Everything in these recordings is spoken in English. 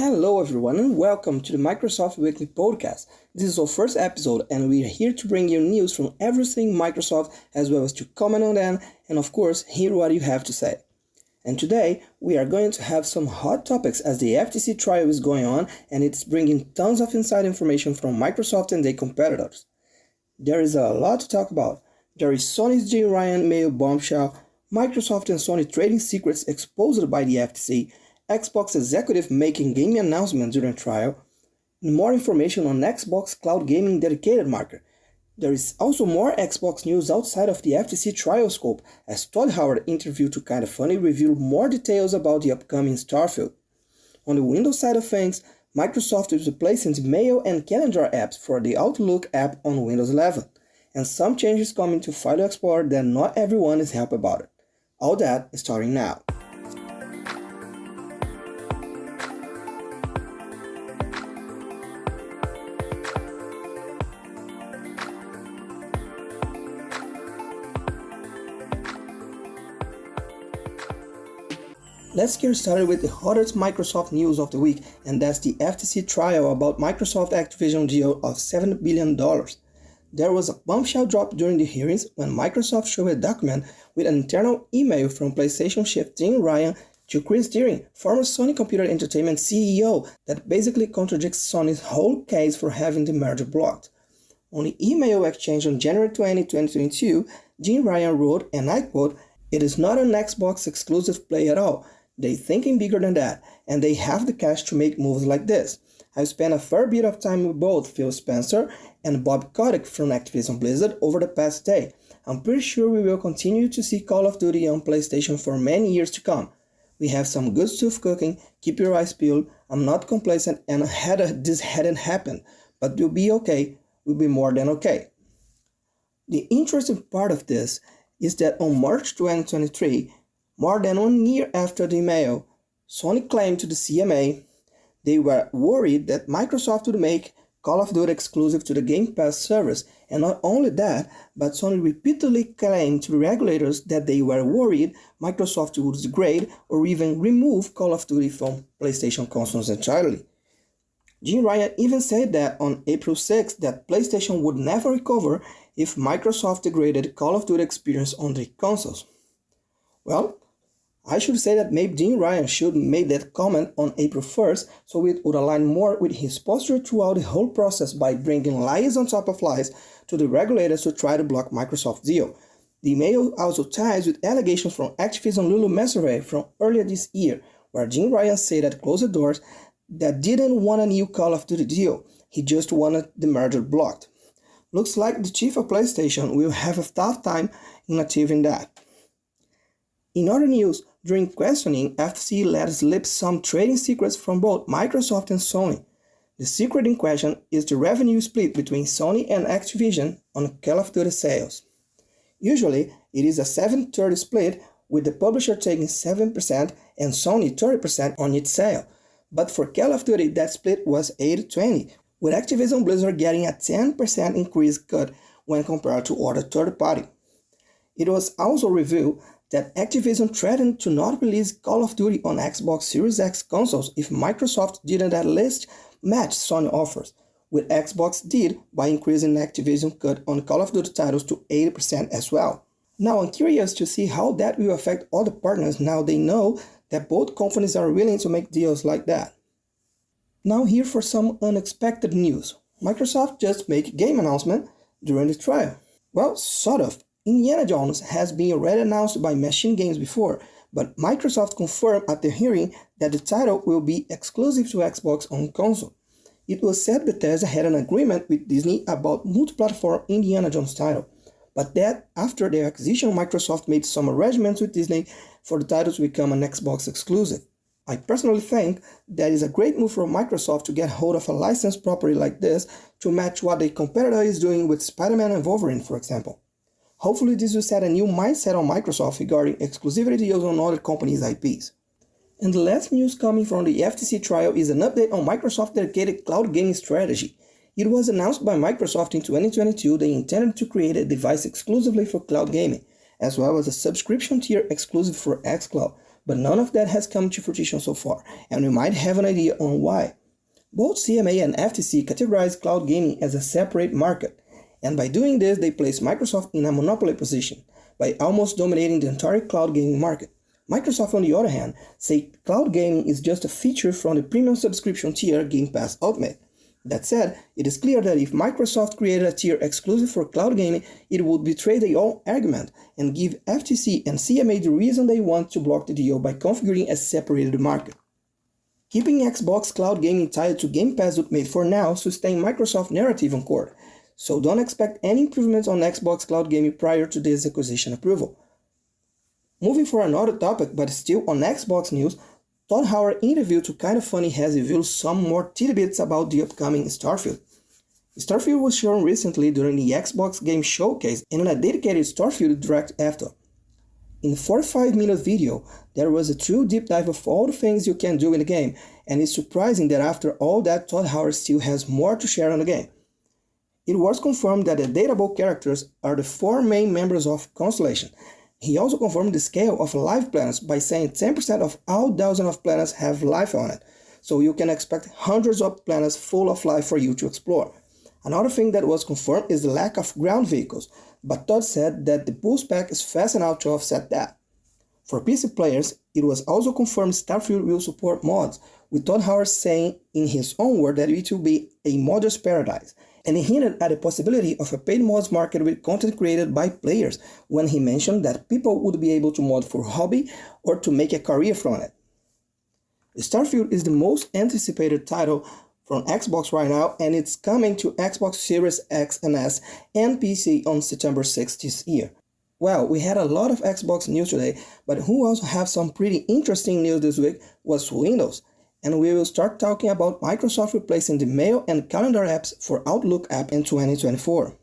Hello everyone and welcome to the Microsoft Weekly Podcast. This is our first episode and we are here to bring you news from everything Microsoft as well as to comment on them and of course hear what you have to say. And today we are going to have some hot topics as the FTC trial is going on and it's bringing tons of inside information from Microsoft and their competitors. There is a lot to talk about. There is Sony's Jim Ryan mail bombshell, Microsoft and Sony trading secrets exposed by the FTC, Xbox executive making gaming announcement during trial, and more information on Xbox Cloud Gaming dedicated market. There is also more Xbox news outside of the FTC trial scope as Todd Howard Interview to Kinda Funny revealed more details about the upcoming Starfield. On the Windows side of things, Microsoft is replacing the Mail and Calendar apps for the Outlook app on Windows 11, and some changes coming to File Explorer that not everyone is happy about it. All that is starting now. Let's get started with the hottest Microsoft news of the week, and that's the FTC trial about Microsoft Activision deal of $7 billion. There was a bombshell drop during the hearings when Microsoft showed a document with an internal email from PlayStation chief Jim Ryan to Chris Deering, former Sony Computer Entertainment CEO, that basically contradicts Sony's whole case for having the merger blocked. On the email exchange on January 20, 2022, Jim Ryan wrote, and I quote, "It is not an Xbox exclusive play at all. They're thinking bigger than that, and they have the cash to make moves like this. I've spent a fair bit of time with both Phil Spencer and Bob Kotick from Activision Blizzard over the past day. I'm pretty sure we will continue to see Call of Duty on PlayStation for many years to come. We have some good stuff cooking, keep your eyes peeled. I'm not complacent and this hadn't happened, but we'll be okay, we'll be more than okay." The interesting part of this is that on March 2023, more than 1 year after the email, Sony claimed to the CMA they were worried that Microsoft would make Call of Duty exclusive to the Game Pass service, and not only that, but Sony repeatedly claimed to the regulators that they were worried Microsoft would degrade or even remove Call of Duty from PlayStation consoles entirely. Jim Ryan even said that on April 6 that PlayStation would never recover if Microsoft degraded Call of Duty experience on their consoles. Well, I should say that maybe Jim Ryan should have made that comment on April 1st so it would align more with his posture throughout the whole process by bringing lies on top of lies to the regulators to try to block Microsoft's deal. The email also ties with allegations from Activision Lulu Messeray from earlier this year, where Jim Ryan said at closed doors that didn't want a new Call of Duty deal, he just wanted the merger blocked. Looks like the chief of PlayStation will have a tough time in achieving that. In other news, during questioning, FTC let slip some trading secrets from both Microsoft and Sony. The secret in question is the revenue split between Sony and Activision on Call of Duty sales. Usually, it is a 7-30 split, with the publisher taking 7% and Sony 30% on its sale. But for Call of Duty, that split was 80-20, with Activision Blizzard getting a 10% increase cut when compared to other third party. It was also revealed that Activision threatened to not release Call of Duty on Xbox Series X consoles if Microsoft didn't at least match Sony offers, which Xbox did by increasing Activision cut on Call of Duty titles to 80% as well. Now I'm curious to see how that will affect other partners now they know that both companies are willing to make deals like that. Now here for some unexpected news. Microsoft just made a game announcement during the trial. Well, sort of. Indiana Jones has been already announced by Machine Games before, but Microsoft confirmed at the hearing that the title will be exclusive to Xbox on console. It was said Bethesda had an agreement with Disney about multi-platform Indiana Jones title, but that after their acquisition, Microsoft made some arrangements with Disney for the title to become an Xbox exclusive. I personally think that is a great move for Microsoft to get hold of a licensed property like this to match what their competitor is doing with Spider-Man and Wolverine, for example. Hopefully this will set a new mindset on Microsoft regarding exclusivity deals on other companies' IPs. And the last news coming from the FTC trial is an update on Microsoft's dedicated cloud gaming strategy. It was announced by Microsoft in 2022 they intended to create a device exclusively for cloud gaming, as well as a subscription tier exclusive for xCloud, but none of that has come to fruition so far, and we might have an idea on why. Both CMA and FTC categorize cloud gaming as a separate market, and by doing this they place Microsoft in a monopoly position, by almost dominating the entire cloud gaming market. Microsoft, on the other hand, say cloud gaming is just a feature from the premium subscription tier Game Pass Ultimate. That said, it is clear that if Microsoft created a tier exclusive for cloud gaming, it would betray their own argument and give FTC and CMA the reason they want to block the deal by configuring a separated market. Keeping Xbox cloud gaming tied to Game Pass Ultimate for now sustains Microsoft's narrative on court, so don't expect any improvements on Xbox cloud gaming prior to this acquisition approval. Moving for another topic, but still on Xbox news, Todd Howard Interview to Kinda Funny has revealed some more tidbits about the upcoming Starfield. Starfield was shown recently during the Xbox Game Showcase and in a dedicated Starfield Direct after. In the 45-minute video, there was a true deep dive of all the things you can do in the game, and it's surprising that after all that Todd Howard still has more to share on the game. It was confirmed that the dateable characters are the 4 main members of Constellation. He also confirmed the scale of live planets by saying 10% of all dozens of planets have life on it, so you can expect hundreds of planets full of life for you to explore. Another thing that was confirmed is the lack of ground vehicles, but Todd said that the boost pack is fast enough to offset that. For PC players, it was also confirmed Starfield will support mods, with Todd Howard saying in his own word that it will be a modder's paradise, and he hinted at the possibility of a paid mods market with content created by players when he mentioned that people would be able to mod for hobby or to make a career from it. Starfield is the most anticipated title from Xbox right now, and it's coming to Xbox Series X and S and PC on September 6th this year. Well, we had a lot of Xbox news today, but who also have some pretty interesting news this week was Windows. And we will start talking about Microsoft replacing the mail and calendar apps for Outlook app in 2024.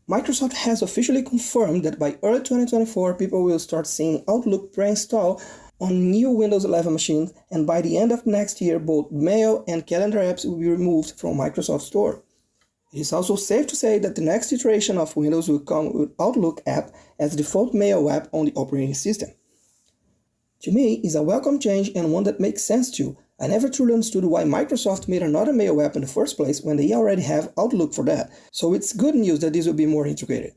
Microsoft has officially confirmed that by early 2024, people will start seeing Outlook pre-installed on new Windows 11 machines, and by the end of next year, both mail and calendar apps will be removed from Microsoft Store. It is also safe to say that the next iteration of Windows will come with Outlook app as the default mail app on the operating system. To me, it's a welcome change and one that makes sense too. I never truly understood why Microsoft made another mail app in the first place when they already have Outlook for that, so it's good news that this will be more integrated.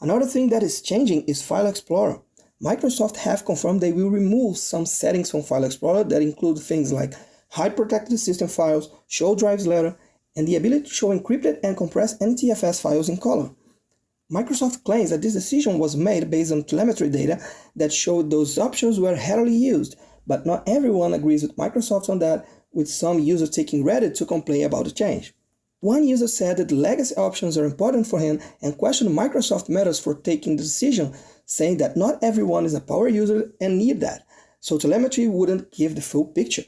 Another thing that is changing is File Explorer. Microsoft have confirmed they will remove some settings from File Explorer that include things like hide protected system files, show drives letter, and the ability to show encrypted and compressed NTFS files in color. Microsoft claims that this decision was made based on telemetry data that showed those options were heavily used, but not everyone agrees with Microsoft on that, with some users taking Reddit to complain about the change. One user said that the legacy options are important for him and questioned Microsoft methods for taking the decision, saying that not everyone is a power user and need that, so telemetry wouldn't give the full picture.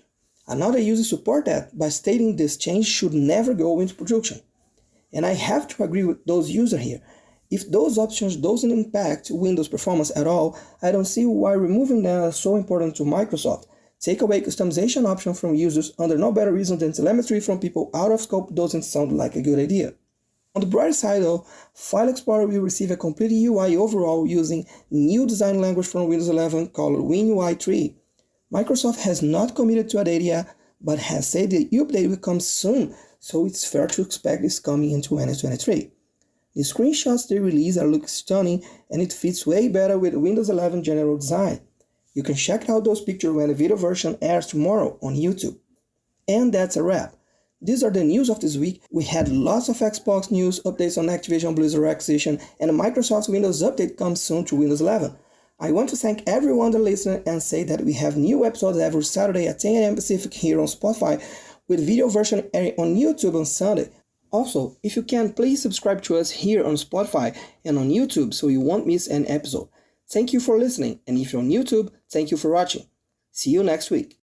Another user supported that by stating this change should never go into production. And I have to agree with those users here. If those options doesn't impact Windows performance at all, I don't see why removing them is so important to Microsoft. Take away customization option from users under no better reason than telemetry from people out of scope doesn't sound like a good idea. On the brighter side though, File Explorer will receive a complete UI overhaul using new design language from Windows 11 called WinUI 3. Microsoft has not committed to a date yet, but has said the update will come soon, so it's fair to expect it's coming in 2023. The screenshots they release look stunning, and it fits way better with Windows 11 general design. You can check out those pictures when the video version airs tomorrow on YouTube. And that's a wrap. These are the news of this week. We had lots of Xbox news, updates on Activision Blizzard acquisition, and Microsoft's Windows update comes soon to Windows 11. I want to thank everyone that listened and say that we have new episodes every Saturday at 10 a.m. Pacific here on Spotify, with video version airing on YouTube on Sunday. Also, if you can, please subscribe to us here on Spotify and on YouTube so you won't miss an episode. Thank you for listening, and if you're on YouTube, thank you for watching. See you next week.